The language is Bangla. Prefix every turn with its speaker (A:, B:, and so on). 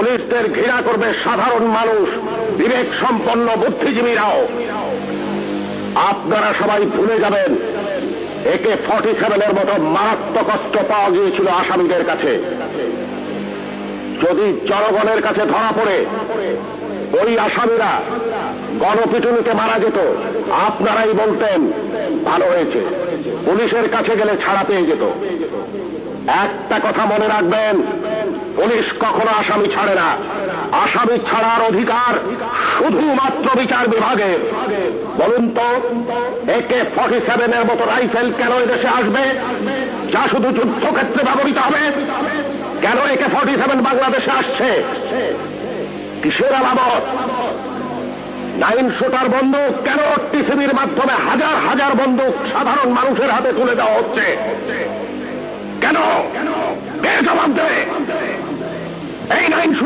A: পুলিশদের ঘৃণা করবে সাধারণ মানুষ, বিবেক সম্পন্ন বুদ্ধিজীবীরাও। আপনারা সবাই ভুলে যাবেন AK-47 মতো মারাত্মক অস্ত্র পাওয়া গিয়েছিল আসামিদের কাছে। যদি জনগণের কাছে ধরা পড়ে ওই আসামিরা গণপিটুনিতে মারা যেত, আপনারাই বলতেন ভালো হয়েছে, পুলিশের কাছে গেলে ছাড়া পেয়ে যেত। একটা কথা মনে রাখবেন, পুলিশ কখনো আসামি ছাড়ে না। আসামি ছাড়ার অধিকার শুধুমাত্র বিচার বিভাগের। বলুন তো, AK-47 মতো রাইফেল কেন এদেশে আসবে, যা শুধু যুদ্ধক্ষেত্রে ব্যবহৃত হবে? কেন AK-47 বাংলাদেশে আসছে? কিসের আলামত? 9 শুটার বন্দুক কেন টিসিবির মাধ্যমে হাজার হাজার বন্দুক সাধারণ মানুষের হাতে তুলে দেওয়া হচ্ছে? কেন? কে জবাব দেবে? এই 9